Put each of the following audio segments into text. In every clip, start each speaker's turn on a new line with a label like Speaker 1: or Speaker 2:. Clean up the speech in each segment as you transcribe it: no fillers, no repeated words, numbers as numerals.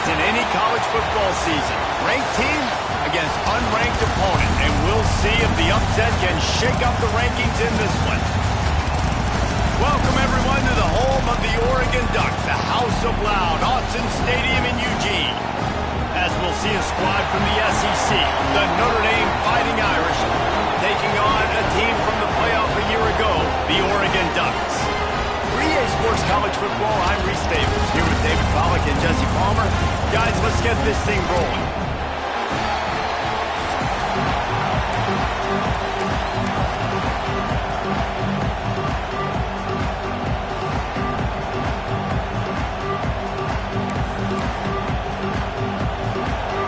Speaker 1: in any college football season. Ranked team against unranked opponent, and we'll see if the upset can shake up the rankings in this one. Welcome, everyone, to the home of the Oregon Ducks, the House of Loud, Autzen Stadium in Eugene. As we'll see a squad from the SEC, the Notre Dame Fighting Irish, taking on a team from the playoff a year ago, the Oregon Ducks. For EA Sports College Football, I'm Reese Davis, here with David Pollack and Jesse Palmer. Guys, let's get this thing rolling.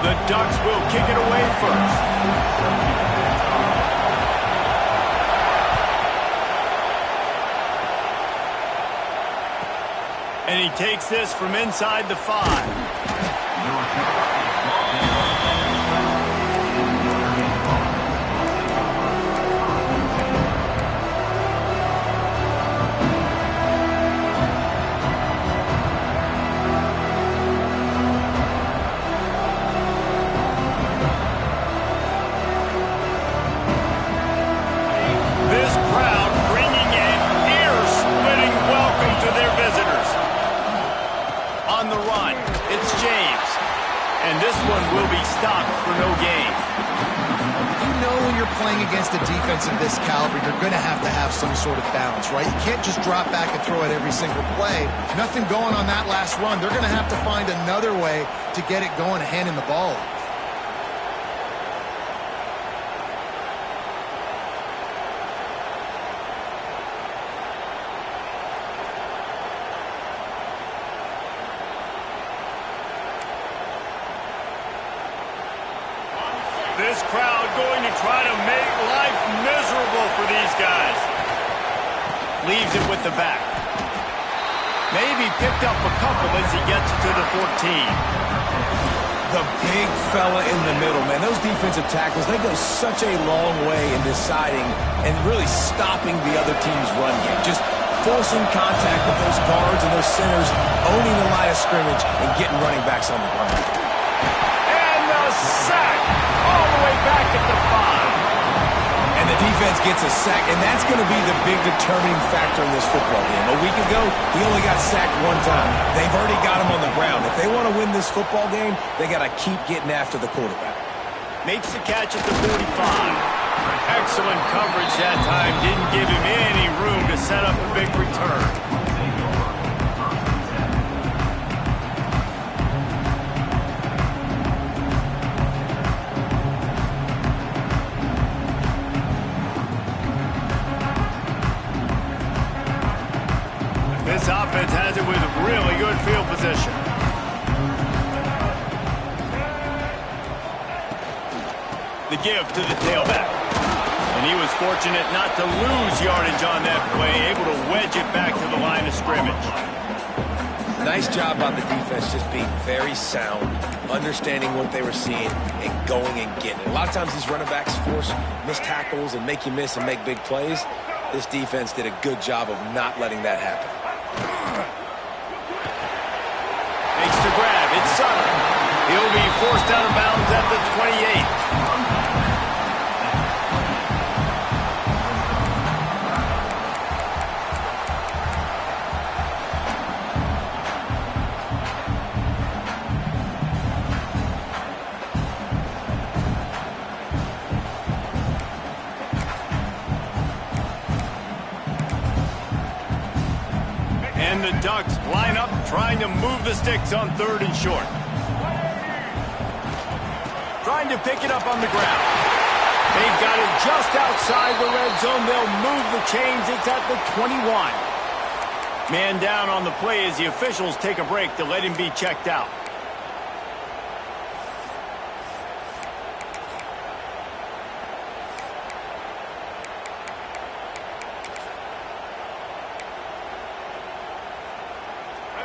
Speaker 1: The Ducks will kick it away first. And he takes this from inside the 5.
Speaker 2: Against a defense of this caliber, you're going to have some sort of balance, right? You can't just drop back and throw it every single play. Nothing going on that last run. They're going to have to find another way to get it going, handing the ball off.
Speaker 1: This crowd going to try to make life miserable for these guys. Leaves it with the back. Maybe picked up a couple as he gets to the 14.
Speaker 3: The big fella in the middle, man. Those defensive tackles, they go such a long way in deciding and really stopping the other team's run game. Just forcing contact with those guards and those centers, owning the line of scrimmage and getting running backs on the ground.
Speaker 1: And the sack all the way back at the 5.
Speaker 3: And the defense gets a sack, and that's going to be the big determining factor in this football game. A week ago, he only got sacked one time. They've already got him on the ground. If they want to win this football game, they got to keep getting after the quarterback.
Speaker 1: Makes the catch at the 45. Excellent coverage that time. Didn't give him any room to set up a big return. This offense has it with really good field position. The give to the tailback. And he was fortunate not to lose yardage on that play, able to wedge it back to the line of scrimmage.
Speaker 3: Nice job by the defense just being very sound, understanding what they were seeing, and going and getting it. A lot of times these running backs force missed tackles and make you miss and make big plays. This defense did a good job of not letting that happen.
Speaker 1: Makes the grab. It's Sutter. He'll be forced out of bounds at the 28. And the Ducks line up, trying to move the sticks on 3rd and short. Trying to pick it up on the ground. They've got it just outside the red zone. They'll move the chains. It's at the 21. Man down on the play as the officials take a break to let him be checked out.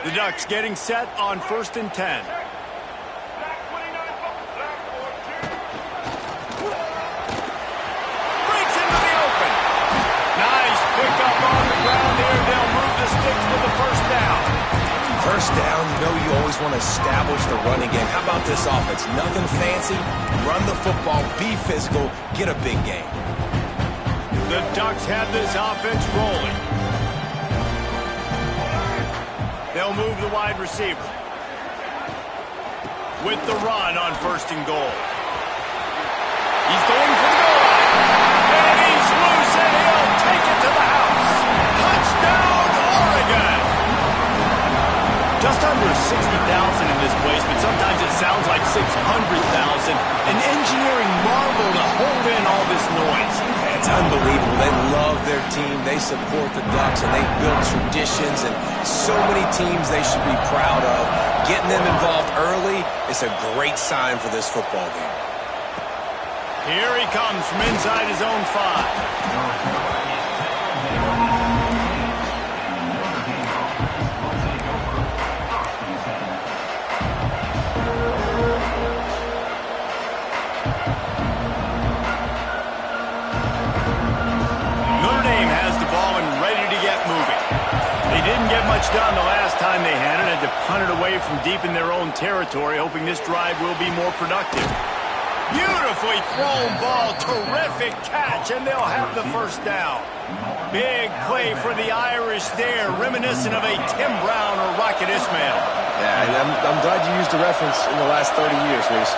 Speaker 1: The Ducks getting set on 1st and 10. Breaks into the open. Nice pick up on the ground here. They'll move the sticks with the 1st down.
Speaker 3: first down, you know you always want to establish the running game. How about this offense? Nothing fancy. Run the football, be physical, get a big gain.
Speaker 1: The Ducks have this offense rolling. They'll move the wide receiver with the run on 1st and goal. He's going for the goal line. And he's loose, and he'll take it to the house. Touchdown, Oregon! Just under 60,000 in this place, but sometimes it sounds like 600,000. An engineering marvel to hold in all this noise.
Speaker 3: It's unbelievable. They love their team. They support the Ducks, and they build traditions, and so many teams they should be proud of. Getting them involved early is a great sign for this football game.
Speaker 1: Here he comes from inside his own 5. Didn't get much done the last time they had it. Had to punt it away from deep in their own territory, hoping this drive will be more productive. Beautifully thrown ball, terrific catch, and they'll have the first down. Big play for the Irish there, reminiscent of a Tim Brown or Rocket Ismail.
Speaker 3: Yeah, and I'm glad you used the reference in the last 30 years, Reese.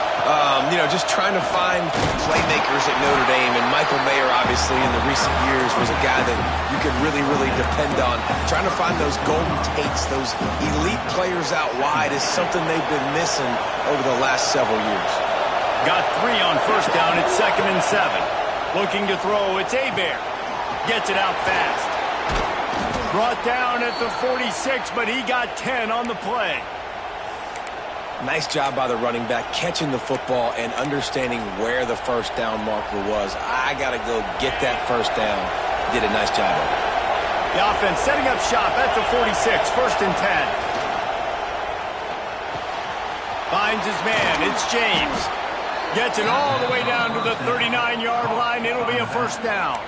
Speaker 3: You know, just trying to find playmakers at Notre Dame, and Michael Mayer, obviously, in the recent years, was a guy that you could really, really depend on. Trying to find those golden takes, those elite players out wide is something they've been missing over the last several years.
Speaker 1: Got 3 on 1st down. It's 2nd and 7. Looking to throw. It's Hebert. Gets it out fast. Brought down at the 46, but he got 10 on the play.
Speaker 3: Nice job by the running back, catching the football and understanding where the first down marker was. I got to go get that first down. Did a nice job of it.
Speaker 1: The offense setting up shop at the 46, 1st and 10. Finds his man. It's James. Gets it all the way down to the 39-yard line. It'll be a first down.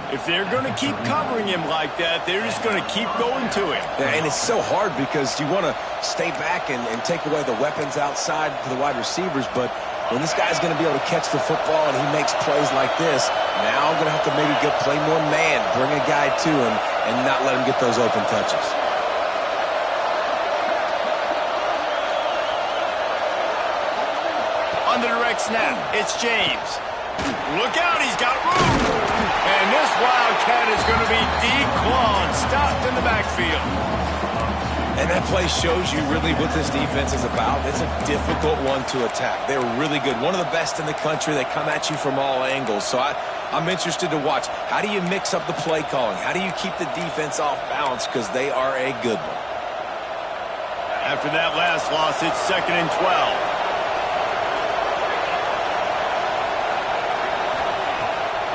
Speaker 1: If they're going to keep covering him like that, they're just going to keep going to him.
Speaker 3: Yeah, and it's so hard because you want to stay back and take away the weapons outside to the wide receivers, but when this guy's going to be able to catch the football and he makes plays like this, now I'm going to have to maybe go play more man, bring a guy to him, and not let him get those open touches.
Speaker 1: On the direct snap, it's James. Look out, he's got room. And this Wildcat is going to be declawed, stopped in the backfield.
Speaker 3: And that play shows you really what this defense is about. It's a difficult one to attack. They're really good. One of the best in the country. They come at you from all angles. So I'm interested to watch. How do you mix up the play calling? How do you keep the defense off balance? Because they are a good one.
Speaker 1: After that last loss, it's 2nd and 12.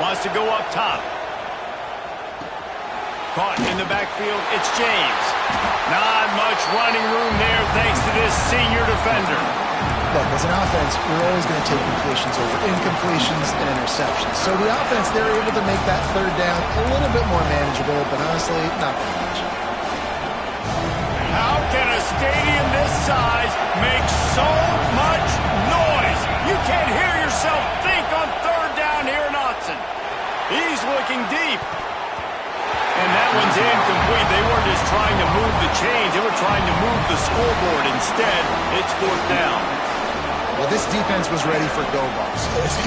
Speaker 1: Wants to go up top. Caught in the backfield, it's James. Not much running room there thanks to this senior defender.
Speaker 2: Look, as an offense, we're always going to take completions over incompletions and interceptions. So the offense, they're able to make that 3rd down a little bit more manageable, but honestly, not very much.
Speaker 1: How can a stadium this size make so much noise? You can't hear yourself think on 3rd down here in Autzen. He's looking deep. And that one's incomplete. They weren't just trying to move the chains. They were trying to move the scoreboard. Instead, it's 4th down.
Speaker 2: Well, this defense was ready for go balls.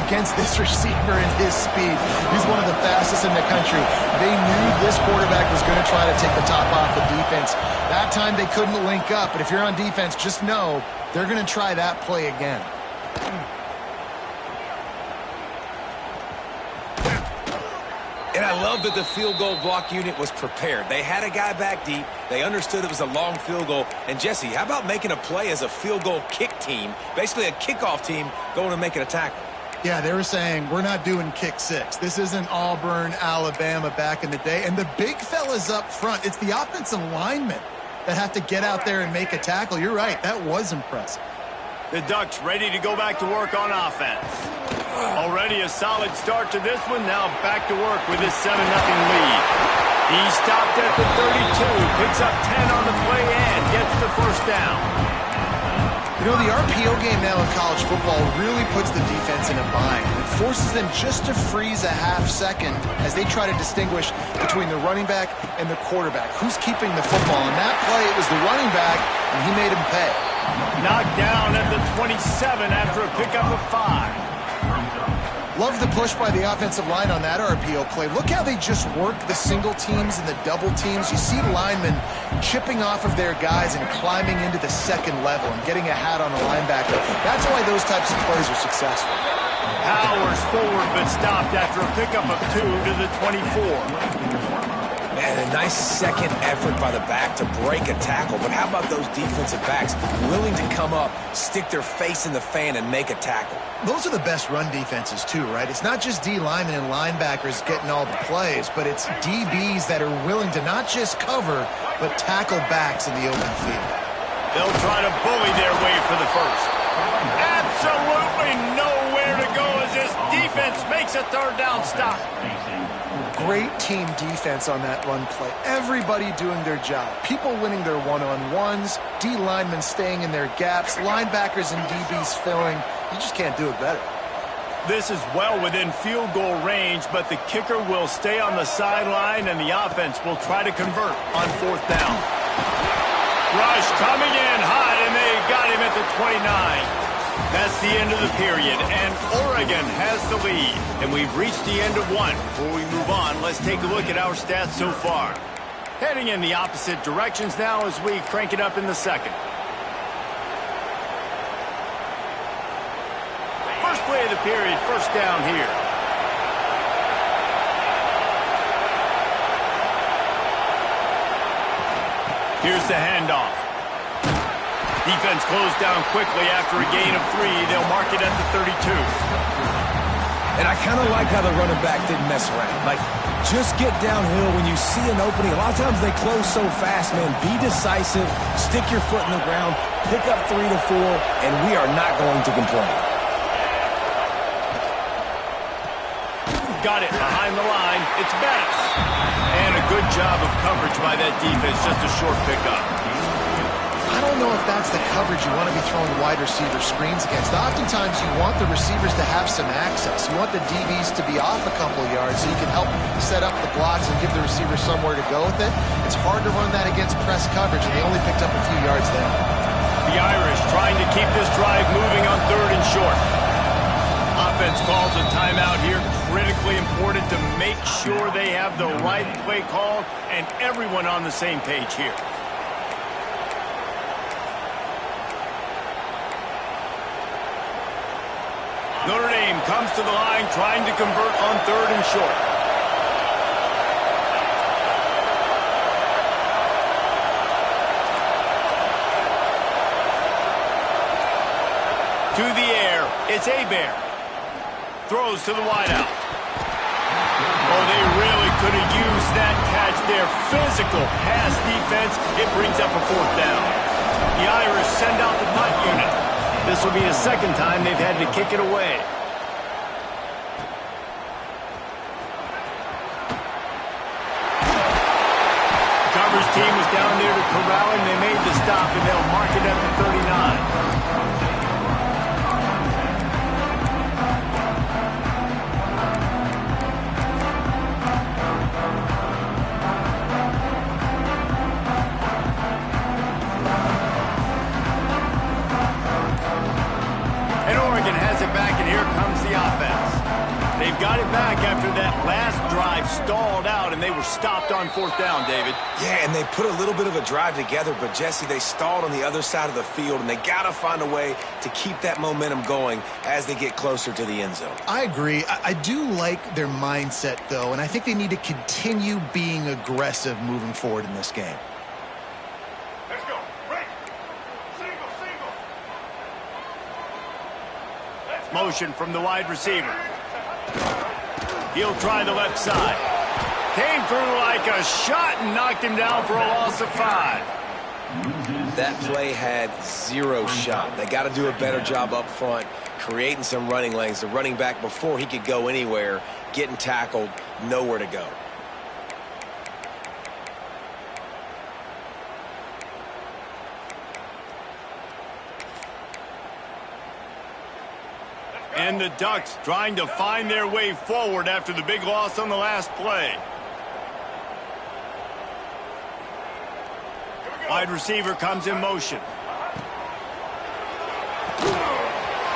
Speaker 2: Against this receiver and his speed, he's one of the fastest in the country. They knew this quarterback was going to try to take the top off the defense. That time they couldn't link up, but if you're on defense, just know they're going to try that play again.
Speaker 3: And I love that the field goal block unit was prepared. They had a guy back deep. They understood it was a long field goal. And, Jesse, how about making a play as a field goal kick team, basically a kickoff team going and making a tackle?
Speaker 2: Yeah, they were saying, we're not doing kick 6. This isn't Auburn, Alabama back in the day. And the big fellas up front, it's the offensive linemen that have to get out there and make a tackle. You're right, that was impressive.
Speaker 1: The Ducks ready to go back to work on offense. Already a solid start to this one. Now back to work with his 7-0 lead. He stopped at the 32, picks up 10 on the play and gets the first down.
Speaker 2: You know, the RPO game now in college football really puts the defense in a bind. It forces them just to freeze a half second as they try to distinguish between the running back and the quarterback. Who's keeping the football? In that play, it was the running back, and he made him pay.
Speaker 1: Knocked down at the 27 after a pickup of 5.
Speaker 2: Love the push by the offensive line on that RPO play. Look how they just work the single teams and the double teams. You see linemen chipping off of their guys and climbing into the second level and getting a hat on the linebacker. That's why those types of plays are successful.
Speaker 1: Powers forward but stopped after a pickup of 2 to the 24.
Speaker 3: Man, a nice second effort by the back to break a tackle. But how about those defensive backs willing to come up, stick their face in the fan, and make a tackle?
Speaker 2: Those are the best run defenses, too, right? It's not just D linemen and linebackers getting all the plays, but it's DBs that are willing to not just cover, but tackle backs in the open field.
Speaker 1: They'll try to bully their way for the first. Absolutely nowhere to go as this defense makes a third down stop.
Speaker 2: Great team defense on that run play. Everybody doing their job. People winning their one-on-ones, D linemen staying in their gaps, linebackers and DBs filling. You just can't do it better.
Speaker 1: This is well within field goal range, but the kicker will stay on the sideline and the offense will try to convert on fourth down. Rush coming in hot, and they got him at the 29. That's the end of the period, and Oregon has the lead. And we've reached the end of one. Before we move on, let's take a look at our stats so far. Heading in the opposite directions now as we crank it up in the second. First play of the period, first down here. Here's the handoff. Defense closed down quickly after a gain of 3. They'll mark it at the 32.
Speaker 3: And I kind of like how the running back didn't mess around. Like, just get downhill when you see an opening. A lot of times they close so fast, man. Be decisive, stick your foot in the ground, pick up 3 to 4, and we are not going to complain.
Speaker 1: Got it behind the line. It's Bettis. And a good job of coverage by that defense. Just a short pickup.
Speaker 2: I don't know if that's the coverage you want to be throwing wide receiver screens against. Oftentimes, you want the receivers to have some access. You want the DBs to be off a couple of yards so you can help set up the blocks and give the receiver somewhere to go with it. It's hard to run that against press coverage, and they only picked up a few yards there.
Speaker 1: The Irish trying to keep this drive moving on 3rd and short. Offense calls a timeout here. Critically important to make sure they have the right play called and everyone on the same page here. Notre Dame comes to the line trying to convert on 3rd and short. To the air, it's Hebert. Throws to the wideout. Oh, they really could have used that catch there. Physical pass defense. It brings up a 4th down. The Irish send out the punt unit. This will be the second time they've had to kick it away. Coverage team was down there to corral him. They made the stop, and they'll mark it at the 39. They've got it back after that last drive stalled out, and they were stopped on 4th down, David.
Speaker 3: Yeah, and they put a little bit of a drive together, but, Jesse, they stalled on the other side of the field, and they got to find a way to keep that momentum going as they get closer to the end zone.
Speaker 2: I agree. I do like their mindset, though, and I think they need to continue being aggressive moving forward in this game.
Speaker 1: Let's go. Right. Single. Motion from the wide receiver. He'll try the left side. Came through like a shot and knocked him down for a loss of 5.
Speaker 3: That play had zero shot. They got to do a better job up front, creating some running lanes. The running back, before he could go anywhere, getting tackled, nowhere to go.
Speaker 1: And the Ducks trying to find their way forward after the big loss on the last play. Wide receiver comes in motion.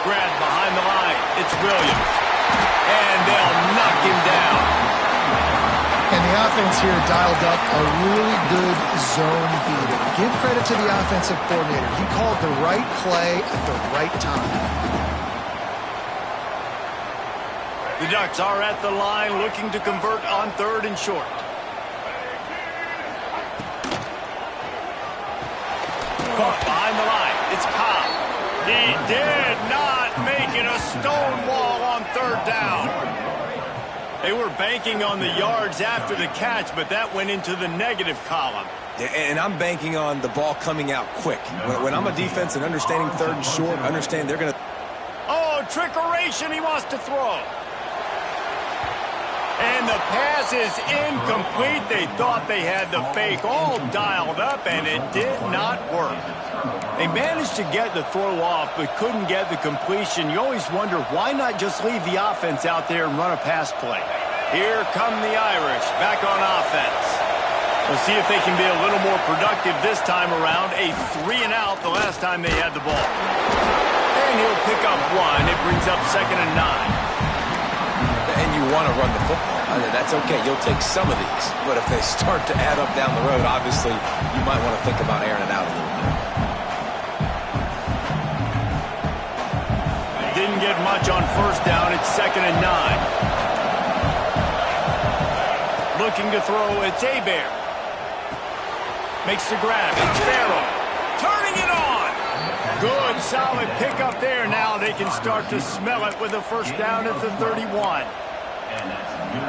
Speaker 1: Grab behind the line. It's Williams. And they'll knock him down.
Speaker 2: And the offense here dialed up a really good zone beating. Give credit to the offensive coordinator. He called the right play at the right time.
Speaker 1: The Ducks are at the line looking to convert on 3rd and short. Caught behind the line. It's Cobb. He did not make it a stone wall on 3rd down. They were banking on the yards after the catch, but that went into the negative column.
Speaker 3: Yeah, and I'm banking on the ball coming out quick. When I'm a defense and understanding 3rd and short, understand they're going to...
Speaker 1: Oh, trickeration, he wants to throw. And the pass is incomplete. They thought they had the fake all dialed up, and it did not work. They managed to get the throw off, but couldn't get the completion. You always wonder, why not just leave the offense out there and run a pass play? Here come the Irish back on offense. We'll see if they can be a little more productive this time around. A 3-and-out the last time they had the ball. And he'll pick up 1. It brings up 2nd and 9.
Speaker 3: And you want to run the football. That's okay. You'll take some of these. But if they start to add up down the road, obviously, you might want to think about airing it out a little bit.
Speaker 1: Didn't get much on 1st down. It's 2nd and 9. Looking to throw. It's Hebert. Makes the grab. It's Farrell. Turning it on. Good, solid pickup there. Now they can start to smell it with a 1st down at the 31.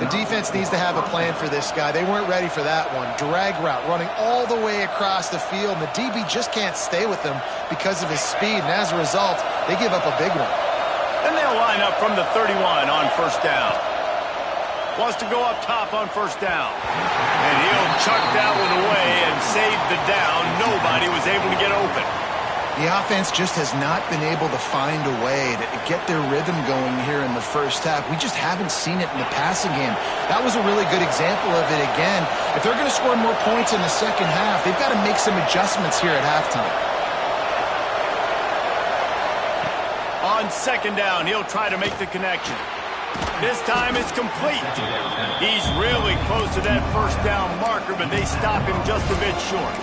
Speaker 2: The defense needs to have a plan for this guy. They weren't ready for that one. Drag route running all the way across the field. And the DB just can't stay with him because of his speed. And as a result, they give up a big one.
Speaker 1: And they'll line up from the 31 on 1st down. Wants to go up top on 1st down. And he'll chuck that one away and save the down. Nobody was able to get open.
Speaker 2: The offense just has not been able to find a way to get their rhythm going here in the 1st half. We just haven't seen it in the passing game. That was a really good example of it again. If they're going to score more points in the 2nd half, they've got to make some adjustments here at halftime.
Speaker 1: On 2nd down, he'll try to make the connection. This time it's complete. He's really close to that 1st down marker, but they stop him just a bit short.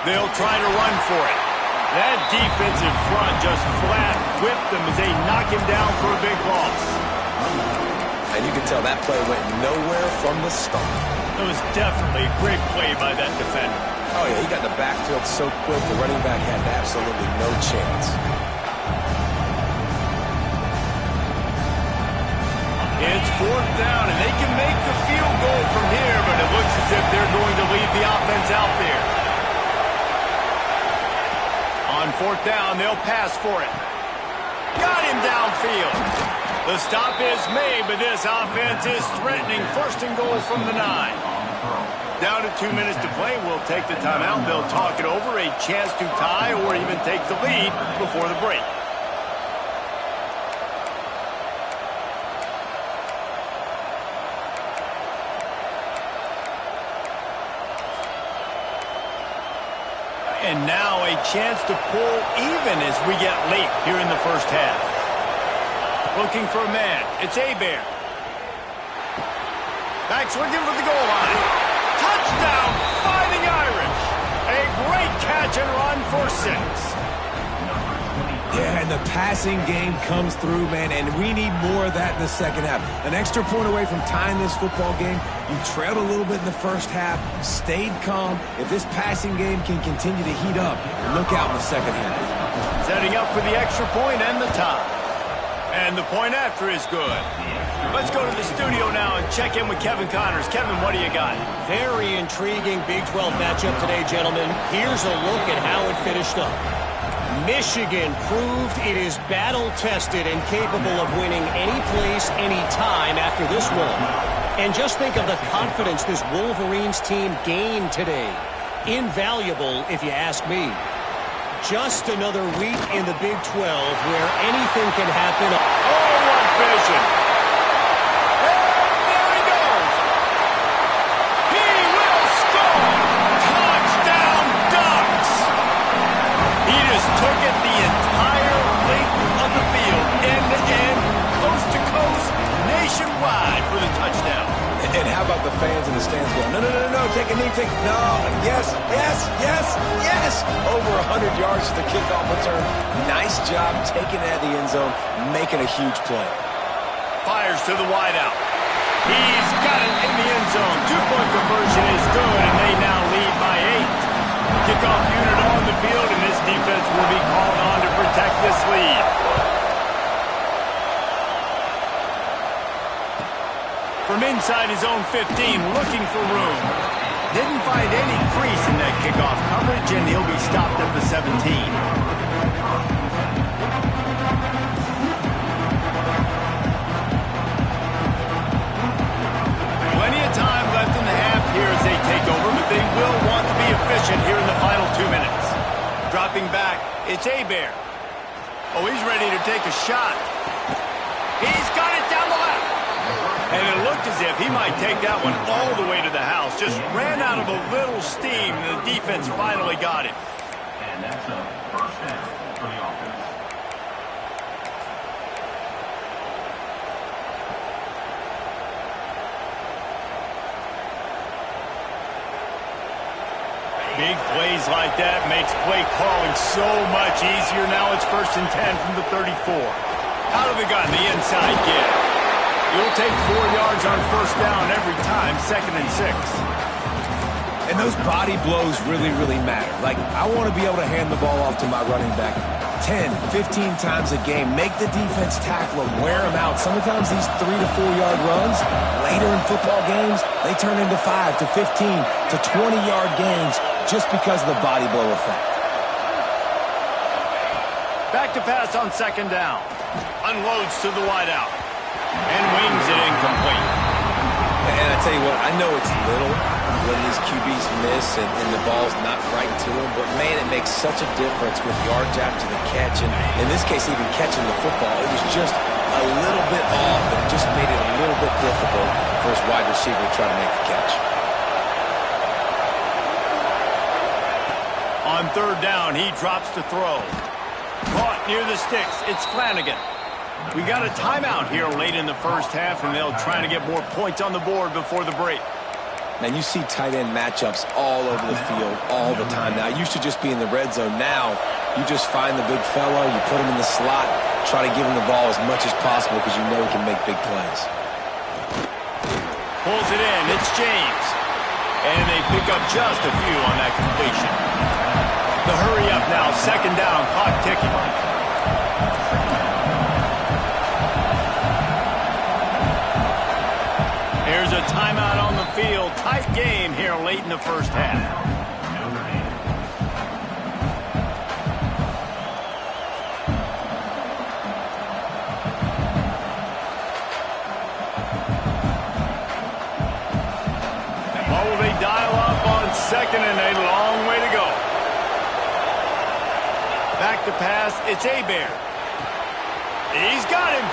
Speaker 1: They'll try to run for it. That defensive front just flat whipped them as they knock him down for a big loss.
Speaker 3: And you can tell that play went nowhere from the start.
Speaker 1: It was definitely a great play by that defender.
Speaker 3: Oh, yeah, he got the backfield so quick, the running back had absolutely no chance.
Speaker 1: It's 4th down, and they can make the field goal from here, but it looks as if they're going to leave the offense out there. On 4th down, they'll pass for it. Got him downfield. The stop is made, but this offense is threatening 1st and goal from the 9. Down to 2 minutes to play. We'll take the timeout. They'll talk it over. A chance to tie or even take the lead before the break. And now a chance to pull even as we get late here in the 1st half. Looking for a man. It's Hebert. Backs looking for the goal line. Touchdown, Fighting Irish. A great catch catch and run for 6.
Speaker 3: Yeah, and the passing game comes through, man, and we need more of that in the second half. An extra point away from tying this football game. You trailed a little bit in the first half, stayed calm. If this passing game can continue to heat up, look out in the second half.
Speaker 1: Setting up for the extra point and the tie. And the point after is good. Let's go to the studio now and check in with Kevin Connors. Kevin, what do you got?
Speaker 4: Very intriguing Big 12 matchup today, gentlemen. Here's a look at how it finished up. Michigan proved it is battle-tested and capable of winning any place, any time after this one. And just think of the confidence this Wolverines team gained today. Invaluable, if you ask me. Just another week in the Big 12 where anything can happen.
Speaker 1: Oh, what vision! And there he goes! He will score! Touchdown, Ducks! He just took it the entire length of the field, end-to-end, coast-to-coast, nationwide for the touchdown.
Speaker 3: And how about the fans in the stands going, no, take a knee, no, yes. Over 100 yards to the kickoff return. Nice job taking it out of the end zone, making a huge play.
Speaker 1: Fires to the wideout. He's got it in the end zone. 2-point conversion is good, and they now lead by 8. Kickoff unit on the field, and this defense will be called on to protect this lead. From inside his own 15, looking for room. Didn't find any crease in that kickoff coverage, and he'll be stopped at the 17. Plenty of time left in the half here as they take over, but they will want to be efficient here in the final 2 minutes. Dropping back, it's Abear. Oh, he's ready to take a shot. He's got it down the left. And it looked as if he might take that one all the way to the house. Just ran out of a little steam, and the defense finally got it.
Speaker 5: And that's a first down for the offense.
Speaker 1: Big plays like that makes play calling so much easier. Now it's 1st and 10 from the 34. Out of the gun, the inside give. You'll take 4 yards on 1st down every time, 2nd and 6.
Speaker 3: And those body blows really, really matter. Like, I want to be able to hand the ball off to my running back 10, 15 times a game. Make the defense tackle them, wear them out. Sometimes these 3 to 4 yard runs, later in football games, they turn into 5 to 15 to 20 yard gains just because of the body blow effect.
Speaker 1: Back to pass on 2nd down. Unloads to the wideout. And wings it incomplete.
Speaker 3: And I tell you what, I know it's little when these QBs miss and the ball's not right to them, but man, it makes such a difference with yards after the catch. And in this case, even catching the football, it was just a little bit off, and it just made it a little bit difficult for his wide receiver to try to make the catch.
Speaker 1: On 3rd down, he drops to throw. Caught near the sticks. It's Flanagan. We got a timeout here late in the first half, and they'll try to get more points on the board before the break.
Speaker 3: Man, you see tight end matchups all over the field all the time. Now, it used to just be in the red zone. Now, you just find the big fellow, you put him in the slot, try to give him the ball as much as possible because you know he can make big plays.
Speaker 1: Pulls it in. It's James. And they pick up just a few on that completion. The hurry up now. 2nd down. Clock ticking. Here's a timeout on the field. Tight game here late in the first half. Oh, they dial up on 2nd and a long way to go. Back to pass. It's Abear. He's got him.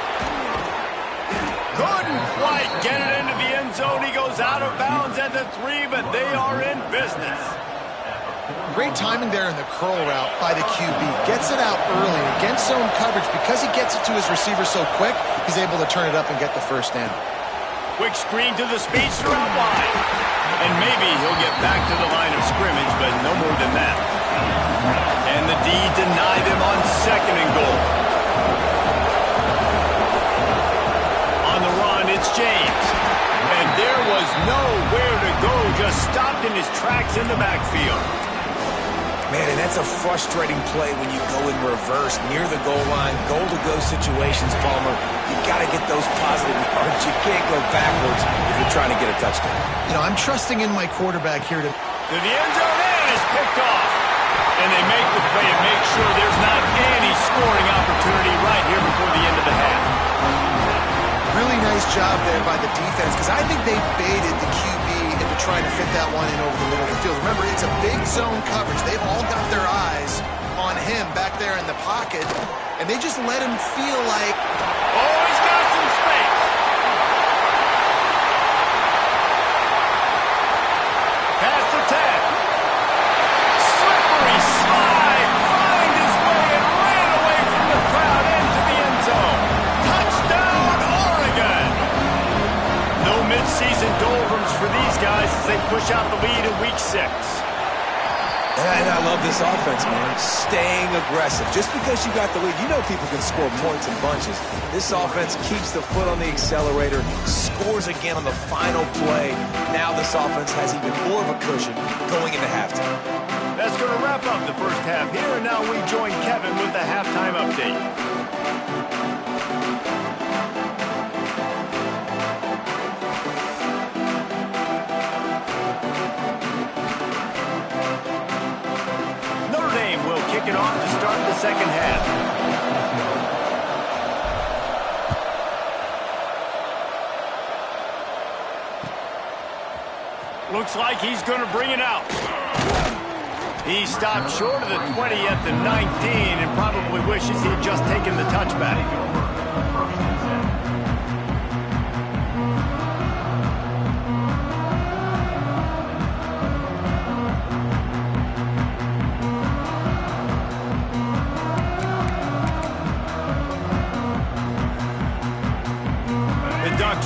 Speaker 1: Couldn't quite get it into the end zone. He goes out of bounds at the 3, but they are in business.
Speaker 2: Great timing there in the curl route by the QB. Gets it out early against zone coverage. Because he gets it to his receiver so quick, he's able to turn it up and get the 1st down.
Speaker 1: Quick screen to the speedster out wide. And maybe he'll get back to the line of scrimmage, but no more than that. he deny them on 2nd and goal? On the run, it's James. And there was nowhere to go, just stopped in his tracks in the backfield.
Speaker 3: Man, and that's a frustrating play when you go in reverse near the goal line, goal-to-go situations, Palmer. You got to get those positive yards. You can't go backwards if you're trying to get a touchdown.
Speaker 2: You know, I'm trusting in my quarterback here to
Speaker 1: The end zone and is picked off. And they make the play and make sure there's not any scoring opportunity right here before the end of the half.
Speaker 2: really nice job there by the defense, because I think they baited the QB into trying to fit that one in over the middle of the field. Remember, it's a big zone coverage. They've all got their eyes on him back there in the pocket, and they just let him feel like,
Speaker 1: oh, he's got some space. Pass to 10. Slippery slide, find his way and ran away from the crowd into the end zone. Touchdown, Oregon. No midseason doldrums for these guys as they push out the lead in Week 6.
Speaker 3: And I love this offense, man. Staying aggressive. Just because you got the lead, you know people can score points in bunches. This offense keeps the foot on the accelerator, scores again on the final play. Now this offense has even more of a cushion going into halftime.
Speaker 1: That's going to wrap up the first half here, and now we join Kevin with the halftime update. Kick it off to start the second half. Looks like he's going to bring it out. He stopped short of the 20 at the 19 and probably wishes he'd just taken the touchback.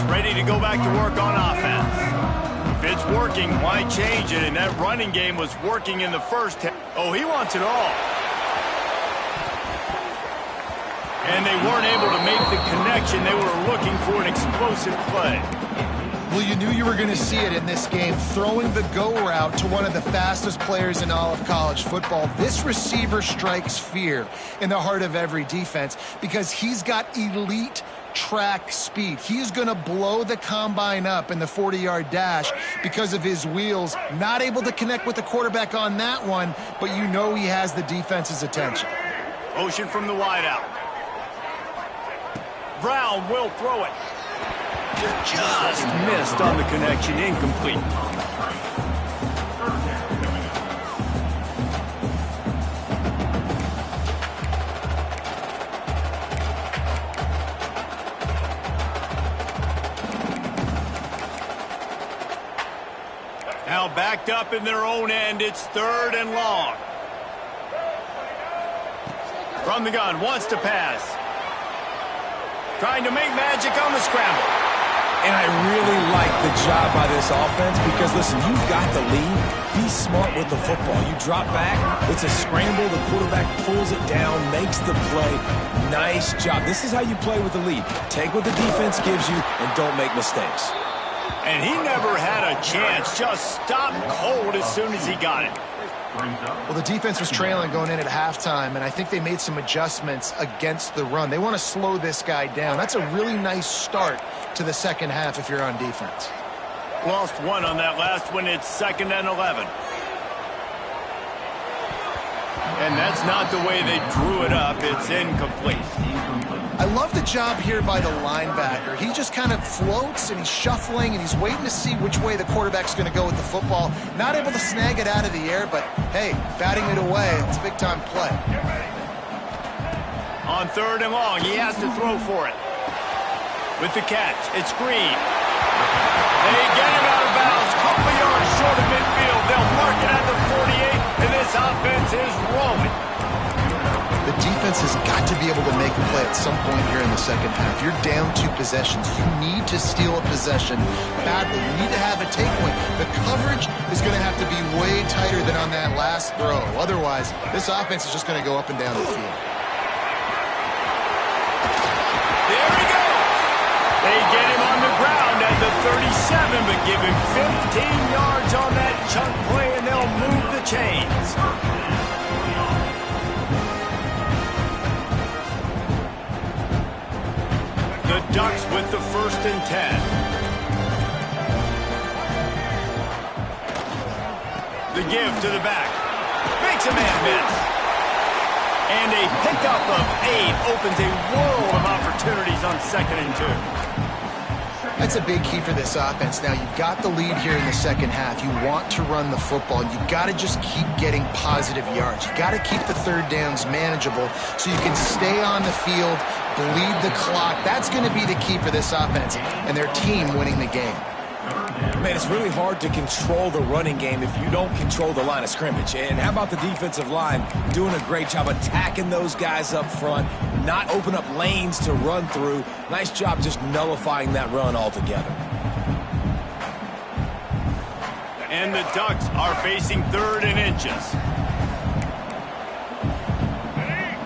Speaker 1: Ready to go back to work on offense. If it's working, why change it? And that running game was working in the first half. Oh, he wants it all. And they weren't able to make the connection. They were looking for an explosive play.
Speaker 2: Well, you knew you were going to see it in this game, throwing the go route to one of the fastest players in all of college football. This receiver strikes fear in the heart of every defense because he's got elite track speed. He's going to blow the combine up in the 40-yard dash because of his wheels. Not able to connect with the quarterback on that one, but you know he has the defense's attention.
Speaker 1: Motion from the wideout. Brown will throw it. Just missed on the connection, incomplete. Now backed up in their own end, it's 3rd and long. From the gun, wants to pass. Trying to make magic on the scramble.
Speaker 3: And I really like the job by this offense because, listen, you've got the lead. Be smart with the football. You drop back, it's a scramble. The quarterback pulls it down, makes the play. Nice job. This is how you play with the lead. Take what the defense gives you and don't make mistakes.
Speaker 1: And he never had a chance. Just stopped cold as soon as he got it.
Speaker 2: Well, the defense was trailing going in at halftime, and I think they made some adjustments against the run. They want to slow this guy down. That's a really nice start to the second half if you're on defense.
Speaker 1: Lost one on that last one. It's 2nd and 11. And that's not the way they drew it up. It's incomplete.
Speaker 2: I love the job here by the linebacker. He just kind of floats and he's shuffling and he's waiting to see which way the quarterback's going to go with the football. Not able to snag it out of the air, but hey, batting it away, it's a big-time play.
Speaker 1: On 3rd and long, he has to throw for it. With the catch, it's Green. They get him out of bounds, couple yards short of midfield. They'll mark it at the 48, and this offense is rolling.
Speaker 2: The defense has got to be able to make make a play at some point here in the second half. You're down 2 possessions. You need to steal a possession badly. You need to have a take point. The coverage is going to have to be way tighter than on that last throw. Otherwise, this offense is just going to go up and down the field.
Speaker 1: There he goes. They get him on the ground at the 37, but give him 15 yards on that chunk play, and they'll move the chains. The Ducks with the 1st and 10. The give to the back. Makes a man miss. And a pickup of 8 opens a world of opportunities on 2nd and 2.
Speaker 2: That's a big key for this offense. Now, you've got the lead here in the second half. You want to run the football. You've got to just keep getting positive yards. You've got to keep the 3rd downs manageable so you can stay on the field, bleed the clock. That's going to be the key for this offense and their team winning the game.
Speaker 3: Man, it's really hard to control the running game if you don't control the line of scrimmage. And how about the defensive line doing a great job attacking those guys up front, not open up lanes to run through. Nice job just nullifying that run altogether.
Speaker 1: And the Ducks are facing 3rd and inches.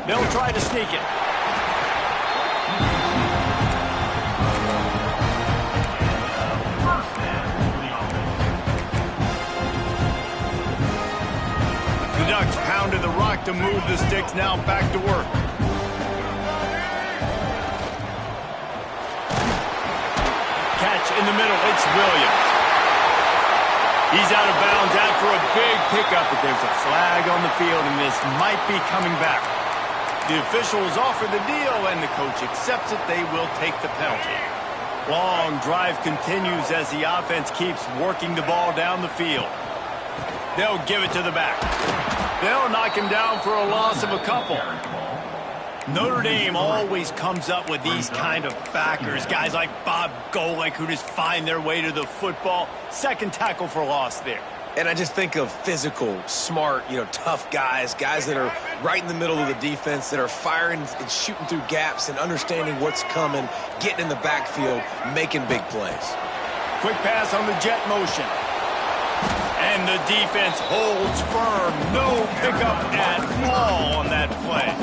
Speaker 1: They'll try to sneak it. Ducks pounded the rock to move the sticks, now back to work. Catch in the middle, it's Williams. He's out of bounds after a big pickup, but there's a flag on the field, and this might be coming back. The officials offer the deal, and the coach accepts it. They will take the penalty. Long drive continues as the offense keeps working the ball down the field. They'll give it to the back. They'll knock him down for a loss of a couple. Notre Dame always comes up with these kind of backers, guys like Bob Golick who just find their way to the football. 2nd tackle for loss there.
Speaker 3: And I just think of physical, smart, tough guys that are right in the middle of the defense, that are firing and shooting through gaps and understanding what's coming, getting in the backfield, making big plays.
Speaker 1: Quick pass on the jet motion. And the defense holds firm. No pickup at all on that play.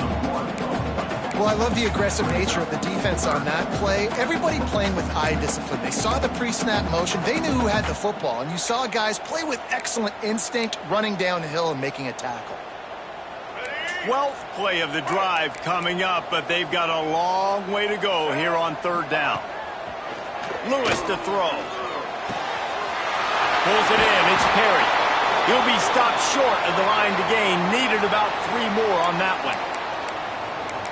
Speaker 2: Well, I love the aggressive nature of the defense on that play. Everybody playing with eye discipline. They saw the pre-snap motion. They knew who had the football. And you saw guys play with excellent instinct, running downhill and making a tackle.
Speaker 1: 12th play of the drive coming up, but they've got a long way to go here on 3rd down. Lewis to throw. Pulls it in. It's Perry. He'll be stopped short of the line to gain. Needed about 3 more on that one.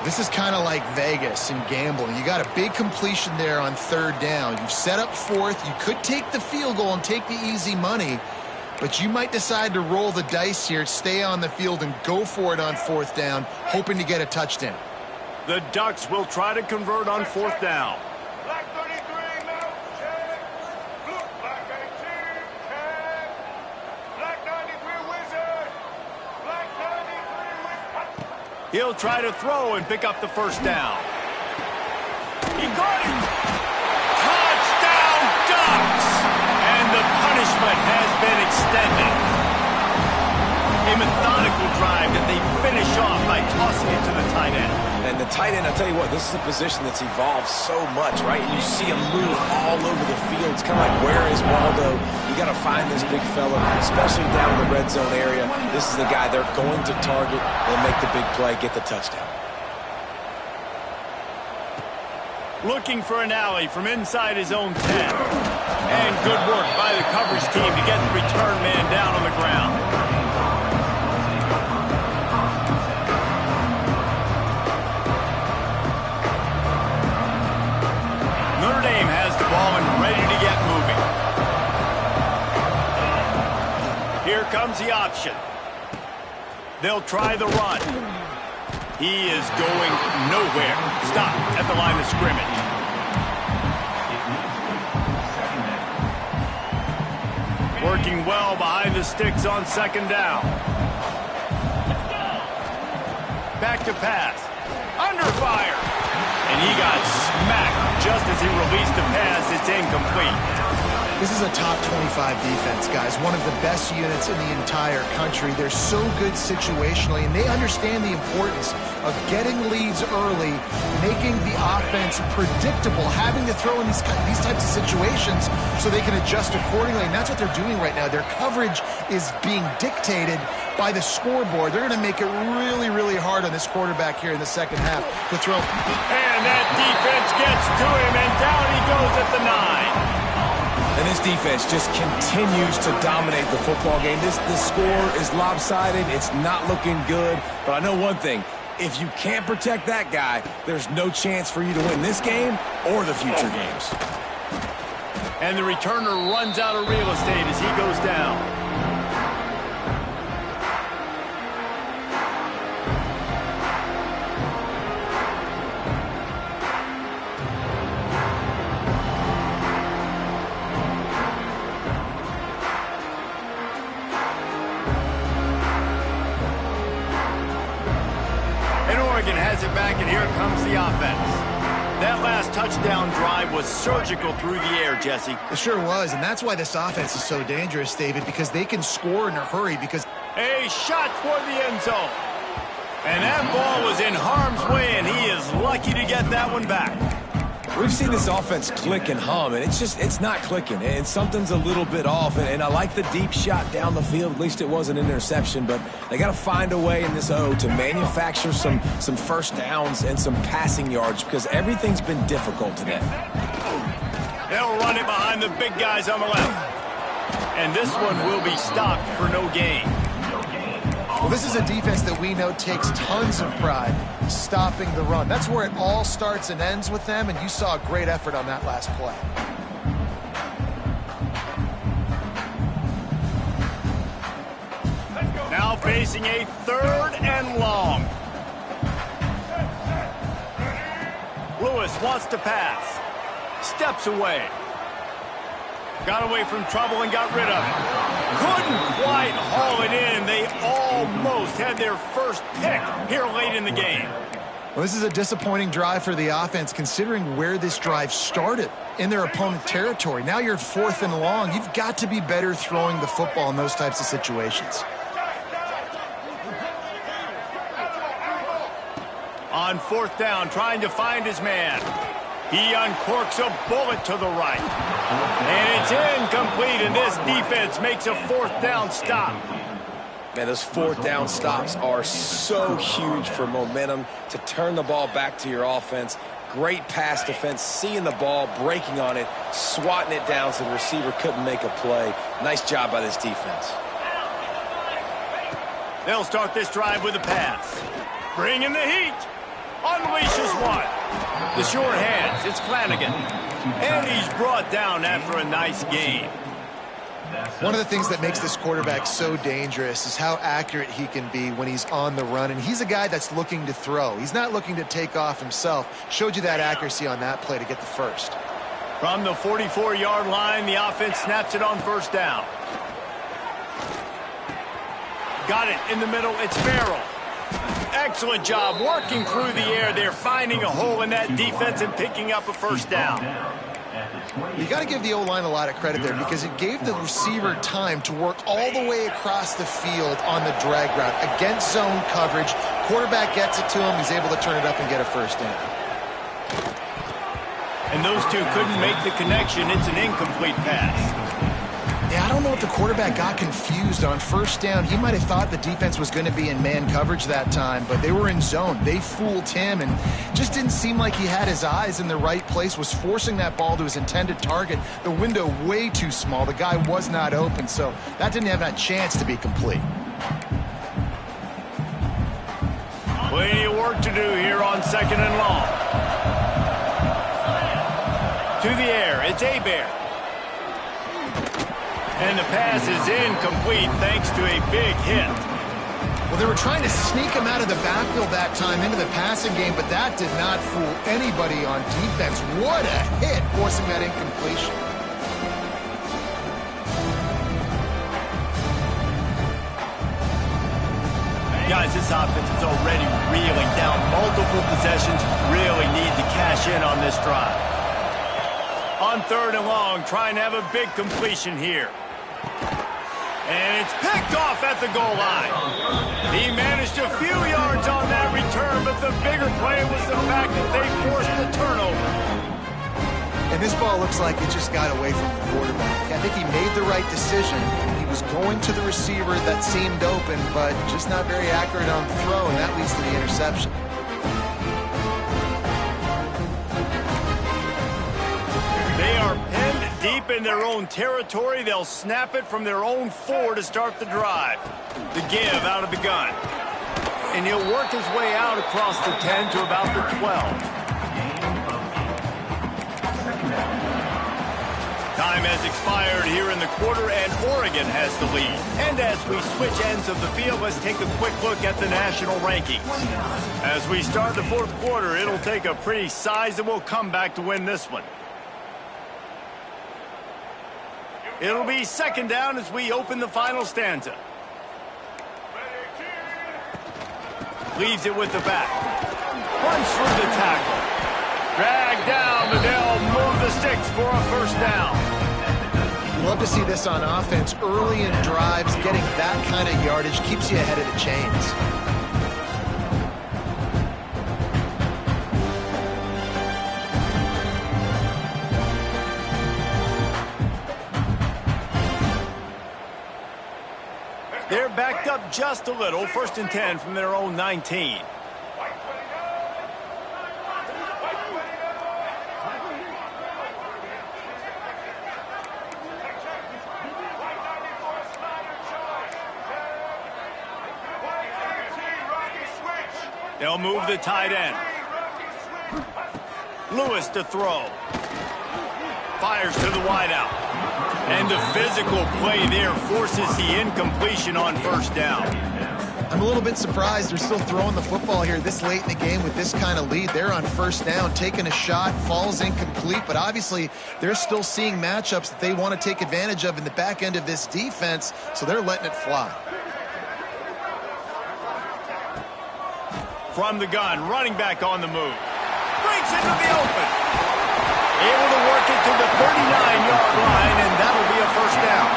Speaker 2: This is kind of like Vegas and gambling. You got a big completion there on 3rd down. You've set up 4th. You could take the field goal and take the easy money, but you might decide to roll the dice here, stay on the field, and go for it on 4th down, hoping to get a touchdown.
Speaker 1: The Ducks will try to convert on 4th down.
Speaker 6: Black 33, no, check. Blue, black 18, check. Black 93, wizard. Black 93, wizard.
Speaker 1: He'll try to throw and pick up the 1st down. He got it. Touchdown, Ducks! And the punishment has been extended. A methodical drive that they finish off by tossing it to the tight end.
Speaker 3: And the tight end, I'll tell you what, this is a position that's evolved so much, right? You see him move all over the field. It's kind of like, where is Waldo? You got to find this big fella, especially down in the red zone area. This is the guy they're going to target and make the big play, get the touchdown.
Speaker 1: Looking for an alley from inside his own 10. And good work by the coverage team to get the return man down on the ground. Notre Dame has the ball and ready to get moving. Here comes the option. They'll try the run. He is going nowhere. Stop at the line of scrimmage. Working well behind the sticks on 2nd down. Back to pass. Under fire. And he got smacked just as he released the pass. It's incomplete.
Speaker 2: This is a top 25 defense, guys. One of the best units in the entire country. They're so good situationally, and they understand the importance of getting leads early, making the offense predictable, having to throw in these types of situations so they can adjust accordingly. And that's what they're doing right now. Their coverage is being dictated by the scoreboard. They're going to make it really, really hard on this quarterback here in the second half to throw.
Speaker 1: And that defense gets to him, and down he goes at the 9.
Speaker 3: And this defense just continues to dominate the football game. This score is lopsided. It's not looking good. But I know one thing. If you can't protect that guy, there's no chance for you to win this game or the future games.
Speaker 1: And the returner runs out of real estate as he goes down. Has it back, and here comes the offense. That last touchdown drive was surgical through the air, Jesse.
Speaker 2: It sure was, and that's why this offense is so dangerous, David, because they can score in a hurry. Because
Speaker 1: a shot toward the end zone. And that ball was in harm's way, and he is lucky to get that one back.
Speaker 3: We've seen this offense click and hum, and it's not clicking, and something's a little bit off. And I like the deep shot down the field. At least it was an interception, but they got to find a way in this O to manufacture some first downs and some passing yards because everything's been difficult today.
Speaker 1: They'll run it behind the big guys on the left. And this one will be stopped for no gain.
Speaker 2: Well, this is a defense that we know takes tons of pride stopping the run. That's where it all starts and ends with them, and you saw a great effort on that last play.
Speaker 1: Now facing a 3rd and long. Lewis wants to pass. Steps away. Got away from trouble and got rid of it. Couldn't quite haul it in. They almost had their first pick here late in the game.
Speaker 2: Well, this is a disappointing drive for the offense considering where this drive started in their opponent territory. Now you're 4th and long. You've got to be better throwing the football in those types of situations.
Speaker 1: On 4th down, trying to find his man. He uncorks a bullet to the right. And it's incomplete, and this defense makes a 4th down stop.
Speaker 3: Man, those 4th down stops are so huge for momentum to turn the ball back to your offense. Great pass defense, seeing the ball, breaking on it, swatting it down so the receiver couldn't make a play. Nice job by this defense.
Speaker 1: They'll start this drive with a pass. Bring in the heat. Unleashes one. The short hands, it's Flanagan. And he's brought down after a nice gain.
Speaker 2: One of the things that makes this quarterback so dangerous is how accurate he can be when he's on the run. And he's a guy that's looking to throw. He's not looking to take off himself. Showed you that accuracy on that play to get the first.
Speaker 1: From the 44-yard line, the offense snaps it on 1st down. Got it in the middle. It's Farrell. Excellent job working through the air. They're finding a hole in that defense and picking up a 1st down.
Speaker 2: You got to give the O-line a lot of credit there because it gave the receiver time to work all the way across the field on the drag route against zone coverage. Quarterback gets it to him. He's able to turn it up and get a 1st down.
Speaker 1: And those two couldn't make the connection. It's an incomplete pass.
Speaker 2: Yeah, I don't know if the quarterback got confused on 1st down. He might have thought the defense was going to be in man coverage that time, but they were in zone. They fooled him and just didn't seem like he had his eyes in the right place, was forcing that ball to his intended target. The window way too small. The guy was not open, so that didn't have that chance to be complete.
Speaker 1: Plenty of work to do here on 2nd and long. To the air, it's Hebert. And the pass is incomplete thanks to a big hit.
Speaker 2: Well, they were trying to sneak him out of the backfield that time into the passing game, but that did not fool anybody on defense. What a hit, forcing that incompletion.
Speaker 1: Guys, this offense is already reeling down multiple possessions, really need to cash in on this drive. On 3rd and long, trying to have a big completion here. And it's picked off at the goal line. He managed a few yards on that return, but the bigger play was the fact that they forced the turnover.
Speaker 2: And this ball looks like it just got away from the quarterback. I think he made the right decision. He was going to the receiver that seemed open, but just not very accurate on the throw, and that leads to the interception.
Speaker 1: They are pinned deep in their own territory. They'll snap it from their own 4 to start the drive. The give out of the gun. And he'll work his way out across the 10 to about the 12. Time has expired here in the quarter, and Oregon has the lead. And as we switch ends of the field, let's take a quick look at the national rankings. As we start the 4th quarter, it'll take a pretty sizable comeback to win this one. It'll be 2nd down as we open the final stanza. Leaves it with the back. Runs through the tackle. Dragged down, but they'll move the sticks for a 1st down.
Speaker 2: Love to see this on offense. Early in drives, getting that kind of yardage keeps you ahead of the chains.
Speaker 1: They're backed up just a little. 1st and 10 from their own 19. They'll move the tight end. Lewis to throw. Fires to the wideout. And the physical play there forces the incompletion on 1st down.
Speaker 2: I'm a little bit surprised they're still throwing the football here this late in the game with this kind of lead. They're on 1st down, taking a shot, falls incomplete, but obviously they're still seeing matchups that they want to take advantage of in the back end of this defense, so they're letting it fly.
Speaker 1: From the gun, running back on the move. Breaks into the open. Able to work it to the 39-yard line, and that'll be a 1st down.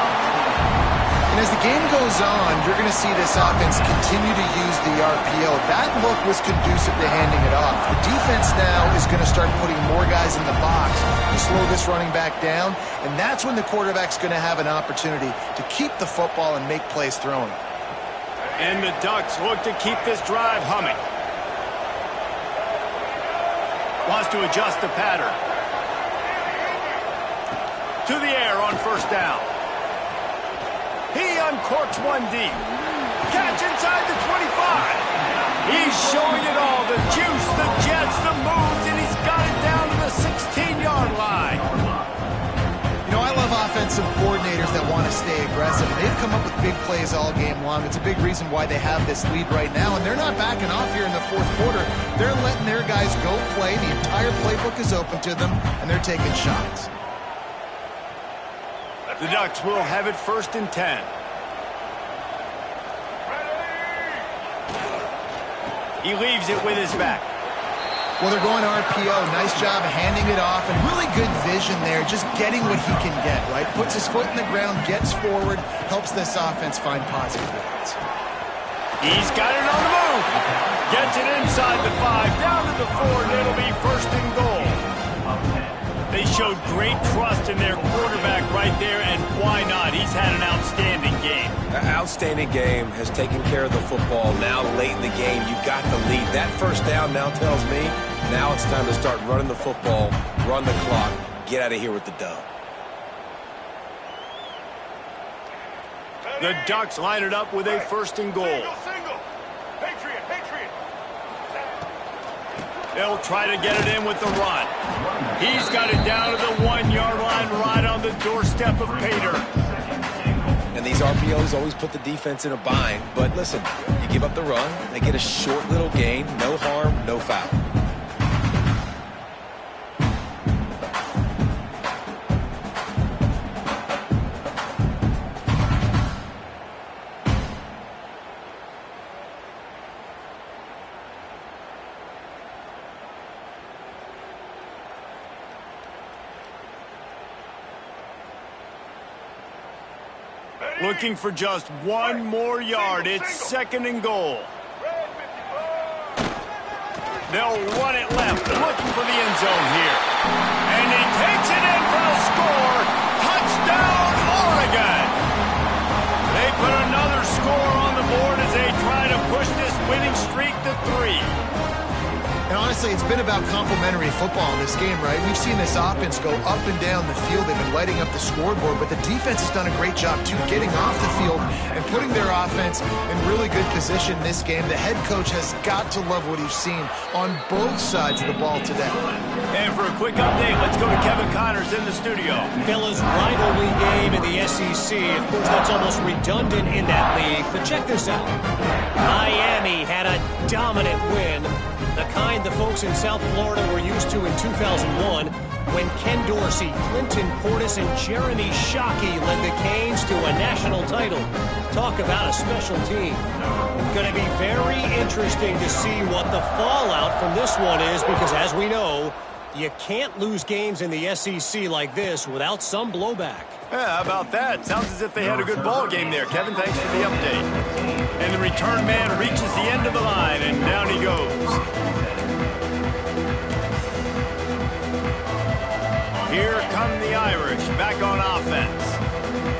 Speaker 2: And as the game goes on, you're going to see this offense continue to use the RPO. That look was conducive to handing it off. The defense now is going to start putting more guys in the box to slow this running back down, and that's when the quarterback's going to have an opportunity to keep the football and make plays throwing.
Speaker 1: And the Ducks look to keep this drive humming. Wants to adjust the pattern. To the air on 1st down. He uncorks one deep. Catch inside the 25. He's showing it all. The juice, the jets, the moves, and he's got it down to the 16-yard line.
Speaker 2: You know, I love offensive coordinators that want to stay aggressive. They've come up with big plays all game long. It's a big reason why they have this lead right now, and they're not backing off here in the 4th quarter. They're letting their guys go play. The entire playbook is open to them, and they're taking shots.
Speaker 1: The Ducks will have it 1st and 10. He leaves it with his back.
Speaker 2: Well, they're going RPO. Nice job handing it off, and really good vision there, just getting what he can get, right? Puts his foot in the ground, gets forward, helps this offense find positive yards.
Speaker 1: He's got it on the move. Gets it inside the 5, down to the 4, and it'll be 1st and goal. They showed great trust in their quarterback right there, and why not? He's had an outstanding game.
Speaker 3: An outstanding game, has taken care of the football. Now late in the game, you got the lead. That 1st down now tells me now it's time to start running the football, run the clock, get out of here with the dub.
Speaker 1: The Ducks line it up with a 1st and goal.
Speaker 6: Single. Patriot.
Speaker 1: They'll try to get it in with the run. He's got it down to the 1-yard line right on the doorstep of Pater.
Speaker 3: And these RPOs always put the defense in a bind. But listen, you give up the run, they get a short little gain, no harm, no foul.
Speaker 1: Looking for just one more yard. It's second and goal. They'll run it left, looking for the end zone here. And he takes it in for a score. Touchdown, Oregon! They put another score on the board as they try to push this winning streak to 3.
Speaker 2: And honestly, it's been about complementary football in this game, right? We've seen this offense go up and down the field. They've been lighting up the scoreboard, but the defense has done a great job, too, getting off the field and putting their offense in really good position in this game. The head coach has got to love what he's seen on both sides of the ball today.
Speaker 1: And for a quick update, let's go to Kevin Connors in the studio.
Speaker 4: Fellas, rivalry game in the SEC. Of course, that's almost redundant in that league, but check this out. Miami had a dominant win, the kind the folks in South Florida were used to in 2001 when Ken Dorsey, Clinton Portis, and Jeremy Shockey led the Canes to a national title. Talk about a special team. Going to be very interesting to see what the fallout from this one is because, as we know, you can't lose games in the SEC like this without some blowback.
Speaker 1: Yeah, how about that? Sounds as if they had a good ball game there. Kevin, thanks for the update. And the return man reaches the end of the line, and down he goes. Here come the Irish, back on offense.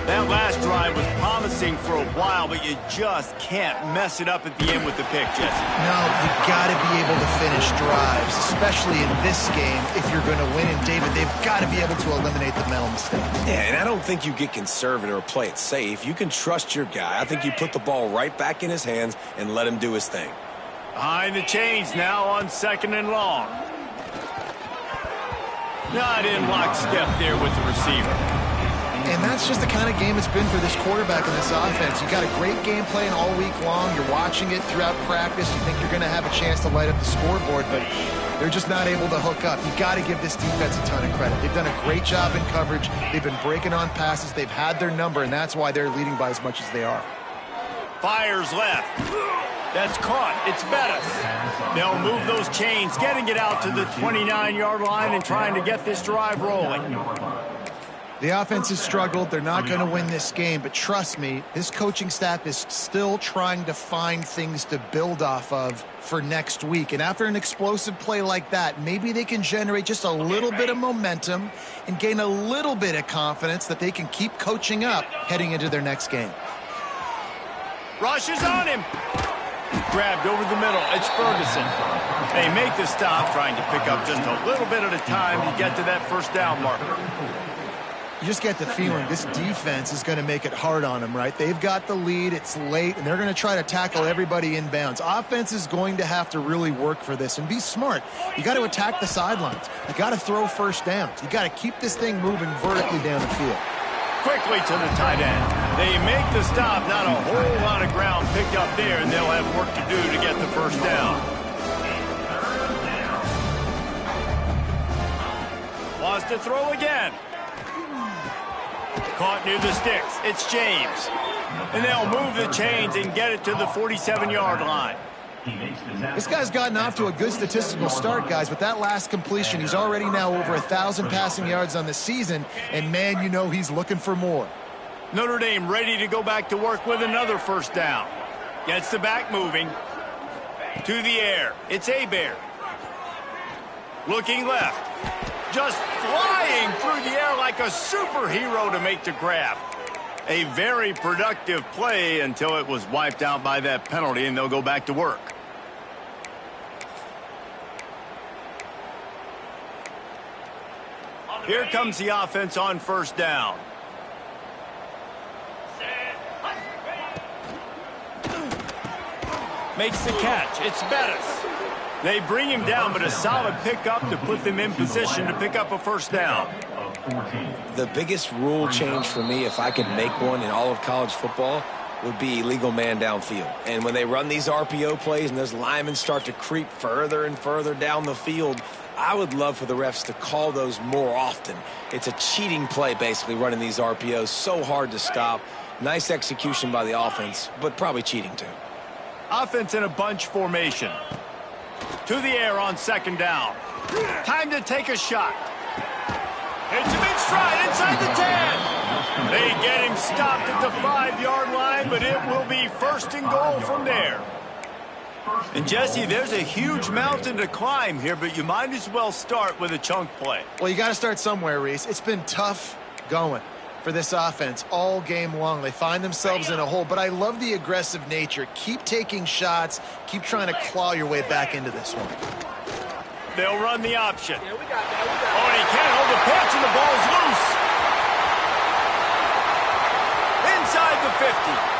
Speaker 1: That last drive was promising for a while, but you just can't mess it up at the end with the pick, Jesse.
Speaker 2: No, you got to be able to finish drives, especially in this game if you're going to win. And, David, they've got to be able to eliminate the mental mistakes.
Speaker 3: Yeah, and I don't think you get conservative or play it safe. You can trust your guy. I think you put the ball right back in his hands and let him do his thing.
Speaker 1: Behind the chains now on second and long. Not in lockstep there with the receiver.
Speaker 2: And that's just the kind of game it's been for this quarterback in this offense. You got a great game plan all week long. You're watching it throughout practice. You think you're going to have a chance to light up the scoreboard, but they're just not able to hook up. You got to give this defense a ton of credit. They've done a great job in coverage. They've been breaking on passes. They've had their number, and that's why they're leading by as much as they are.
Speaker 1: Fires left. That's caught. It's Bettis. They'll move those chains, getting it out to the 29-yard line and trying to get this drive rolling.
Speaker 2: The offense has struggled. They're not going to win this game, but trust me, this coaching staff is still trying to find things to build off of for next week. And after an explosive play like that, maybe they can generate just a little bit of momentum and gain a little bit of confidence that they can keep coaching up heading into their next game.
Speaker 1: Rush is on him. Grabbed over the middle. It's Ferguson. They make the stop, trying to pick up just a little bit at a time to get to that first down marker.
Speaker 2: You just get the feeling this defense is going to make it hard on them, right? They've got the lead. It's late, and they're going to try to tackle everybody inbounds. Offense is going to have to really work for this and be smart. You got to attack the sidelines. You got to throw first downs. You got to keep this thing moving vertically down the field.
Speaker 1: Quickly to the tight end. They make the stop. Not a whole lot of ground picked up there, and they'll have work to do to get the first down. Wants to throw again. Caught near the sticks. It's James. And they'll move the chains and get it to the 47-yard line.
Speaker 2: This guy's gotten off to a good statistical start, guys. With that last completion, he's already now over 1,000 passing yards on the season. And, man, you know he's looking for more.
Speaker 1: Notre Dame ready to go back to work with another first down. Gets the back moving. To the air. It's Hebert. Looking left. Just flying through the air like a superhero to make the grab. A very productive play until it was wiped out by that penalty, and they'll go back to work. Here comes the offense on first down. Makes the catch. It's Bettis. They bring him down, but a solid pickup to put them in position to pick up a first down.
Speaker 3: The biggest rule change for me, if I could make one in all of college football, would be illegal man downfield. And when they run these RPO plays and those linemen start to creep further and further down the field, I would love for the refs to call those more often. It's a cheating play, basically, running these RPOs. So hard to stop. Nice execution by the offense, but probably cheating too.
Speaker 1: Offense in a bunch formation. To the air on second down. Time to take a shot. It's a mid-stride inside the 10. They get him stopped at the 5-yard line, but it will be 1st and goal from there. And Jesse, there's a huge mountain to climb here, but you might as well start with a chunk play.
Speaker 2: Well, you got to start somewhere, Reese. It's been tough going for this offense all game long. They find themselves in a hole, but I love the aggressive nature. Keep taking shots. Keep trying to claw your way back into this one.
Speaker 1: They'll run the option. Oh, and he can't hold the pitch, and the ball's loose. Inside the 50.